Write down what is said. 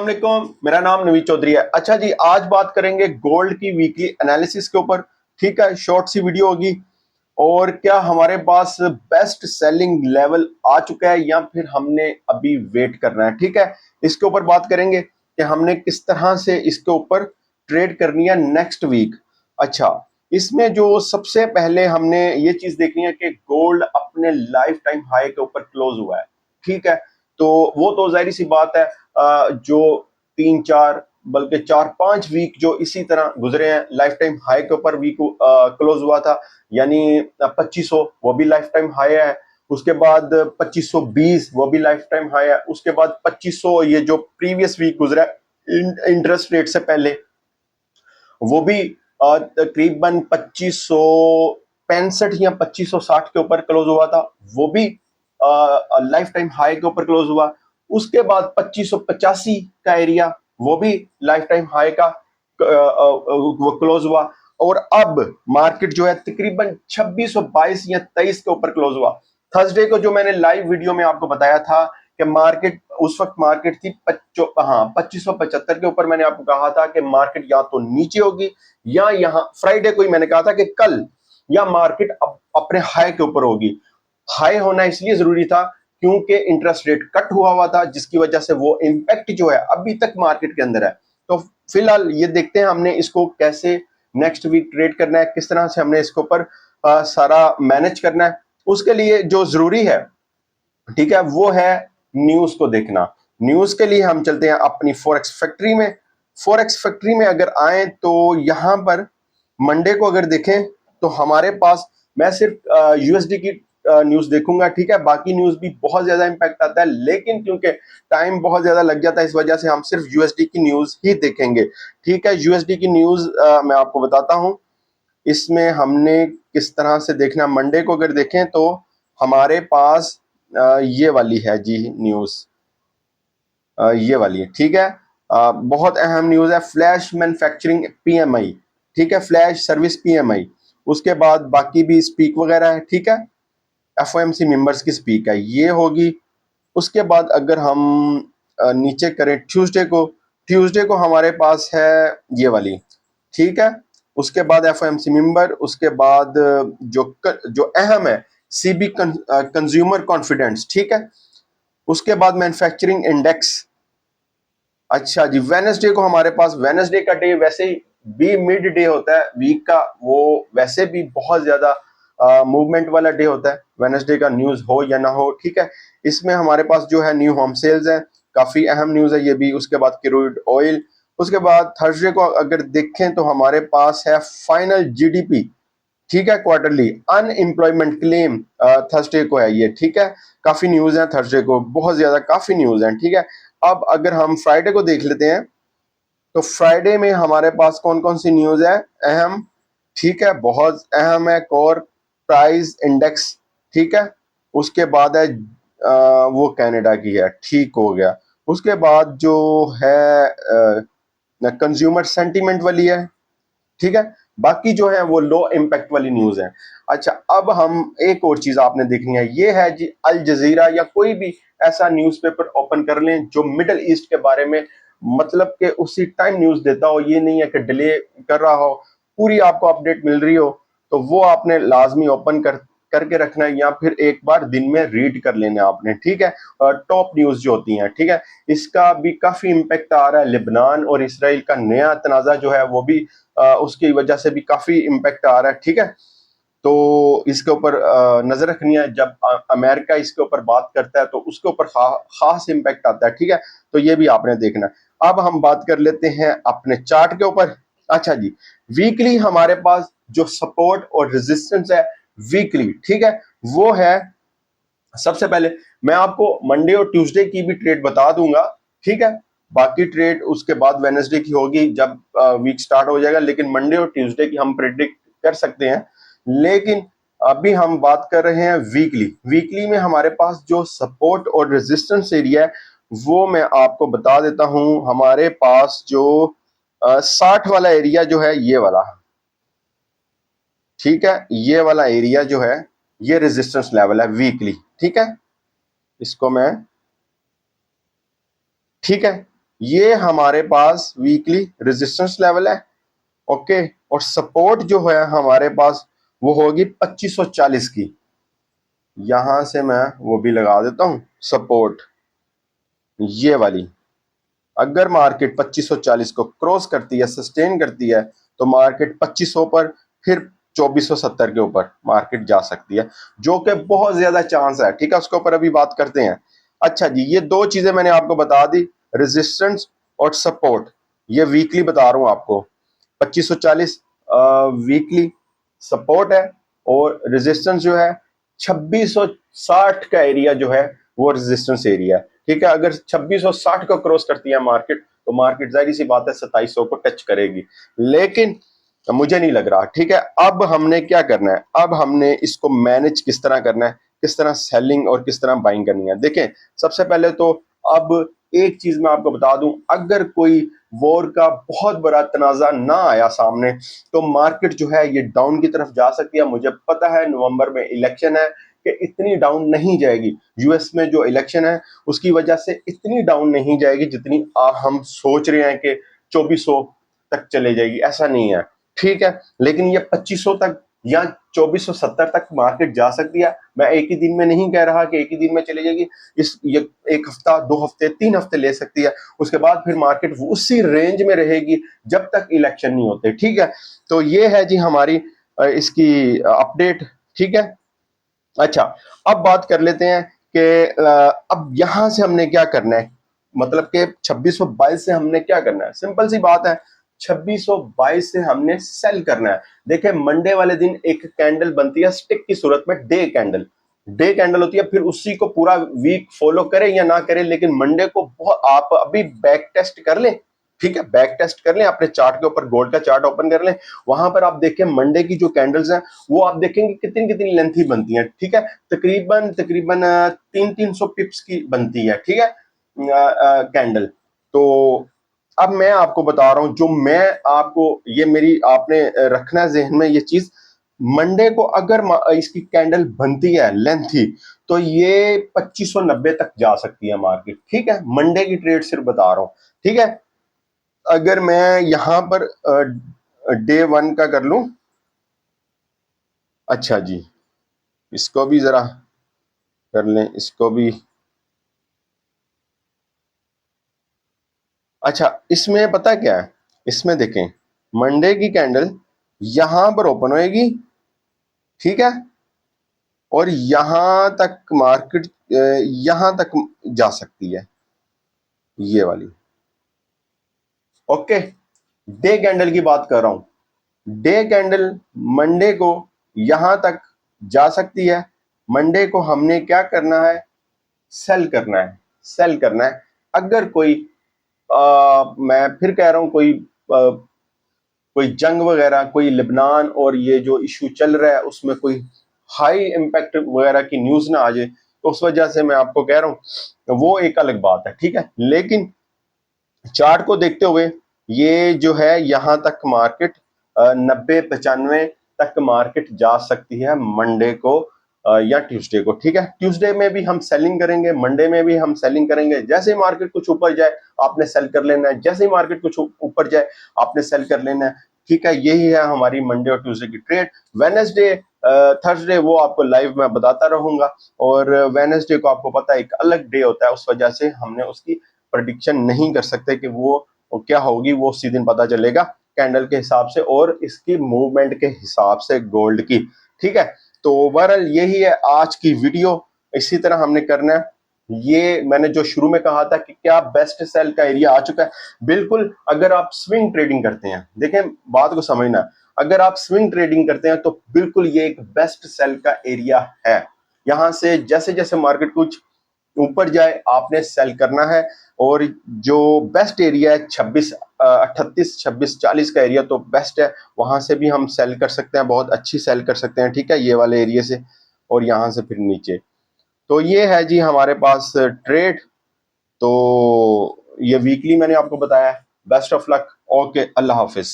अस्सलाम वालेकुम, मेरा नाम नवीद चौधरी है। अच्छा जी, आज बात करेंगे गोल्ड की वीकली एनालिसिस के ऊपर। ठीक है, शॉर्ट सी वीडियो होगी। और क्या हमारे पास बेस्ट सेलिंग लेवल आ चुका है या फिर हमने अभी वेट करना है। ठीक है, इसके ऊपर बात करेंगे कि हमने किस तरह से इसके ऊपर ट्रेड करनी है नेक्स्ट वीक। अच्छा, इसमें जो सबसे पहले हमने ये चीज देखनी है कि गोल्ड अपने लाइफ टाइम हाई के ऊपर क्लोज हुआ है। ठीक है, तो वो तो जाहिर सी बात है, जो 3-4 बल्कि 4-5 वीक जो इसी तरह गुजरे हैं, लाइफ टाइम हाई के ऊपर वीक क्लोज हुआ था, यानी 2500 वो भी लाइफ टाइम हाई है। उसके बाद 2520 वो भी लाइफ टाइम हाई है। उसके बाद 2500 ये जो प्रीवियस वीक गुजरा इंटरेस्ट रेट से पहले, वो भी तकरीबन 2565 या 2560 के ऊपर क्लोज हुआ था, वो भी लाइफ टाइम हाई के ऊपर क्लोज हुआ। उसके बाद 2585 का एरिया, वो भी लाइफ टाइम हाई का वो क्लोज हुआ। और अब मार्केट जो है तकरीबन 2622 या 23 के ऊपर क्लोज हुआ। थर्सडे को जो मैंने लाइव वीडियो में आपको बताया था कि मार्केट उस वक्त मार्केट थी 2575 के ऊपर, मैंने आपको कहा था कि मार्केट या तो नीचे होगी या यहाँ फ्राइडे को ही मैंने कहा था कि कल या मार्केट अपने हाई के ऊपर होगी। हाई होना इसलिए जरूरी था क्योंकि इंटरेस्ट रेट कट हुआ था, जिसकी वजह से वो इंपैक्ट जो है अभी तक मार्केट के अंदर है। तो फिलहाल ये देखते हैं हमने इसको कैसे नेक्स्ट वीक ट्रेड करना है, किस तरह से हमने इसके ऊपर सारा मैनेज करना है। उसके लिए जो जरूरी है, ठीक है, वो है न्यूज को देखना। न्यूज के लिए हम चलते हैं अपनी फॉरेक्स फैक्ट्री में। फॉरेक्स फैक्ट्री में अगर आए तो यहां पर मंडे को अगर देखें तो हमारे पास, मैं सिर्फ यूएसडी की न्यूज देखूंगा। ठीक है, बाकी न्यूज भी बहुत ज्यादा इंपैक्ट आता है, लेकिन क्योंकि टाइम बहुत ज्यादा लग जाता है, इस वजह से हम सिर्फ यूएसडी की न्यूज ही देखेंगे। ठीक है, यूएसडी की न्यूज मैं आपको बताता हूं। इसमें हमने किस तरह से देखना, मंडे को अगर देखें तो हमारे पास ये वाली है जी न्यूज, ये वाली है। ठीक है, बहुत अहम न्यूज है, फ्लैश मैन्युफैक्चरिंग पीएमआई। ठीक है, फ्लैश सर्विस पीएमआई। उसके बाद बाकी भी स्पीक वगैरह है। ठीक है, एफओएमसी मेंबर्स की स्पीक है, ये होगी। उसके बाद अगर हम नीचे करें ट्यूसडे को हमारे पास है ये वाली। ठीक है, उसके बाद एफओएमसी मेंबर, उसके बाद जो अहम है सीबी कंज्यूमर कॉन्फिडेंस। ठीक है, उसके बाद मैन्युफैक्चरिंग इंडेक्स। अच्छा जी, वेनसडे को हमारे पास, वेनसडे का डे वैसे भी मिड डे होता है वीक का, वो वैसे भी बहुत ज्यादा मूवमेंट वाला डे होता है वेनसडे का, न्यूज हो या ना हो। ठीक है, इसमें हमारे पास जो है न्यू होम सेल्स है, काफी अहम न्यूज है ये भी। उसके बाद क्रूड ऑयल। उसके बाद थर्सडे को अगर देखें तो हमारे पास है फाइनल जीडीपी। ठीक है, क्वार्टरली अनएम्प्लॉयमेंट क्लेम थर्सडे को है ये। ठीक है, काफी न्यूज है थर्सडे को, बहुत ज्यादा काफी न्यूज है। ठीक है, अब अगर हम फ्राइडे को देख लेते हैं तो फ्राइडे में हमारे पास कौन कौन सी न्यूज है अहम। ठीक है, बहुत अहम है कोर प्राइस इंडेक्स। ठीक है, उसके बाद है वो कनाडा की है, ठीक हो गया। उसके बाद जो है कंज्यूमर सेंटीमेंट वाली है। ठीक है, बाकी जो है वो लो इम्पैक्ट वाली न्यूज है। अच्छा, अब हम एक और चीज आपने देखनी है, ये है जी अल जजीरा या कोई भी ऐसा न्यूज़पेपर ओपन कर लें जो मिडल ईस्ट के बारे में, मतलब कि उसी टाइम न्यूज देता हो, ये नहीं है कि डिले कर रहा हो, पूरी आपको अपडेट मिल रही हो, तो वो आपने लाजमी ओपन करके रखना है, या फिर एक बार दिन में रीड कर लेना आपने। ठीक है, टॉप न्यूज जो होती हैं। ठीक है, इसका भी काफी इम्पैक्ट आ रहा है, लेबनान और इसराइल का नया तनाजा जो है वो भी उसकी वजह से भी काफी इम्पैक्ट आ रहा है। ठीक है, तो इसके ऊपर नजर रखनी है, जब अमेरिका इसके ऊपर बात करता है तो उसके ऊपर खास इम्पैक्ट आता है। ठीक है, तो ये भी आपने देखना है। अब हम बात कर लेते हैं अपने चार्ट के ऊपर। अच्छा जी, वीकली हमारे पास जो सपोर्ट और रेजिस्टेंस है वीकली, ठीक है, वो है, सबसे पहले मैं आपको मंडे और ट्यूसडे की भी ट्रेड बता दूंगा। ठीक है, बाकी ट्रेड उसके बाद वेडनेसडे की होगी जब वीक स्टार्ट हो जाएगा, लेकिन मंडे और ट्यूसडे की हम प्रेडिक्ट कर सकते हैं। लेकिन अभी हम बात कर रहे हैं वीकली। वीकली में हमारे पास जो सपोर्ट और रेजिस्टेंस एरिया है वो मैं आपको बता देता हूं। हमारे पास जो 60 वाला एरिया जो है ये वाला, ठीक है, ये वाला एरिया जो है ये रेजिस्टेंस लेवल है वीकली। ठीक है, इसको मैं, ठीक है, ये हमारे पास वीकली रेजिस्टेंस लेवल है, ओके। और सपोर्ट जो है हमारे पास वो होगी 2540 की। यहां से मैं वो भी लगा देता हूं सपोर्ट, ये वाली। अगर मार्केट 2540 को क्रॉस करती है, सस्टेन करती है, तो मार्केट 2500 पर, फिर 2470 के ऊपर मार्केट जा सकती है, जो कि बहुत ज्यादा चांस है, ठीक है। उसके ऊपर अभी बात करते हैं। अच्छा जी, ये दो चीजें मैंने आपको बता दी, रेजिस्टेंस और सपोर्ट। ये वीकली बता रहा हूं आपको, 2540 वीकली सपोर्ट है, और रेजिस्टेंस जो है 2660 का एरिया जो है वो रेजिस्टेंस एरिया है, ठीक है। अगर 2660 को क्रॉस करती है मार्केट, तो मार्केट जाहिर सी बात है 2700 को टच करेगी, लेकिन मुझे नहीं लग रहा, ठीक है। अब हमने क्या करना है, अब हमने इसको मैनेज किस तरह करना है, किस तरह सेलिंग और किस तरह बाइंग करनी है। देखें, सबसे पहले तो अब एक चीज मैं आपको बता दूं, अगर कोई वॉर का बहुत बड़ा तनाजा ना आया सामने, तो मार्केट जो है ये डाउन की तरफ जा सकती है। मुझे पता है नवंबर में इलेक्शन है कि इतनी डाउन नहीं जाएगी, यूएस में जो इलेक्शन है उसकी वजह से इतनी डाउन नहीं जाएगी जितनी हम सोच रहे हैं कि 2400 तक चले जाएगी, ऐसा नहीं है, ठीक है। लेकिन ये 2500 तक या 2470 तक मार्केट जा सकती है। मैं एक ही दिन में नहीं कह रहा कि एक ही दिन में चली जाएगी, ये एक हफ्ता, 2 हफ्ते, 3 हफ्ते ले सकती है। उसके बाद फिर मार्केट उसी रेंज में रहेगी जब तक इलेक्शन नहीं होते, ठीक है। तो ये है जी हमारी इसकी अपडेट, ठीक है। अच्छा, अब बात कर लेते हैं कि अब यहां से हमने क्या करना है, मतलब कि 2622 से हमने क्या करना है। सिंपल सी बात है, 2622 से हमने सेल करना है। देखिए, मंडे वाले दिन एक कैंडल बनती है स्टिक की सूरत में, डे कैंडल। डे कैंडल होती है, फिर उसी को पूरा वीक फॉलो करें या ना करें, लेकिन मंडे को बहुत, आप अभी बैक टेस्ट कर लें, ठीक है, बैक टेस्ट कर लें, अपने चार्ट के ऊपर गोल्ड का चार्ट ओपन कर लें, वहां पर आप देखें मंडे की जो कैंडल्स हैं वो आप देखेंगे कितनी कितनी लेंथी बनती हैं, ठीक है। तकरीबन तकरीबन 300-300 पिप्स की बनती है, ठीक है, कैंडल। तो अब मैं आपको बता रहा हूं, जो मैं आपको, ये मेरी आपने रखना है जहन में ये चीज, मंडे को अगर इसकी कैंडल बनती है लेंथी, तो ये 2590 तक जा सकती है मार्केट, ठीक है। मंडे की ट्रेड सिर्फ बता रहा हूं, ठीक है। अगर मैं यहां पर डे वन का कर लूं, अच्छा जी, इसको भी जरा कर लें, इसको भी। अच्छा, इसमें पता क्या है, इसमें देखें, मंडे की कैंडल यहां पर ओपन होएगी, ठीक है, और यहां तक मार्केट यहां तक जा सकती है, ये वाली, ओके। डे कैंडल की बात कर रहा हूं, डे कैंडल मंडे को यहां तक जा सकती है। मंडे को हमने क्या करना है, सेल करना है, सेल करना है। अगर कोई मैं फिर कह रहा हूं, कोई जंग वगैरह, कोई लिबनान और ये जो इशू चल रहा है उसमें कोई हाई इम्पैक्ट वगैरह की न्यूज ना आ जाए, तो उस वजह से मैं आपको कह रहा हूं वो एक अलग बात है, ठीक है। लेकिन चार्ट को देखते हुए ये जो है यहां तक मार्केट 90-95 तक मार्केट जा सकती है मंडे को या ट्यूसडे को, ठीक है। ट्यूसडे में भी हम सेलिंग करेंगे, मंडे में भी हम सेलिंग करेंगे। जैसे ही मार्केट कुछ ऊपर जाए आपने सेल कर लेना है, जैसे ही मार्केट कुछ ऊपर जाए आपने सेल कर लेना है, ठीक है। यही है हमारी मंडे और ट्यूसडे की ट्रेड। वेडनेसडे थर्सडे वो आपको लाइव में बताता रहूंगा, और वेडनेसडे को आपको पता है एक अलग डे होता है, उस वजह से हमने उसकी प्रेडिक्शन नहीं कर सकते कि वो क्या होगी, वो उसी दिन पता चलेगा कैंडल के हिसाब से और इसकी मूवमेंट के हिसाब से गोल्ड की, ठीक है। तो ओवरऑल यही है आज की वीडियो, इसी तरह हमने करना है। ये मैंने जो शुरू में कहा था कि क्या बेस्ट सेल का एरिया आ चुका है, बिल्कुल। अगर आप स्विंग ट्रेडिंग करते हैं, देखें बात को समझना, अगर आप स्विंग ट्रेडिंग करते हैं तो बिल्कुल ये एक बेस्ट सेल का एरिया है। यहां से जैसे जैसे मार्केट कुछ ऊपर जाए आपने सेल करना है। और जो बेस्ट एरिया है 38-40 का एरिया तो बेस्ट है, वहां से भी हम सेल कर सकते हैं, बहुत अच्छी सेल कर सकते हैं, ठीक है, ये वाले एरिया से, और यहां से फिर नीचे। तो ये है जी हमारे पास ट्रेड। तो ये वीकली मैंने आपको बताया। Best of luck, okay, Allah Hafiz.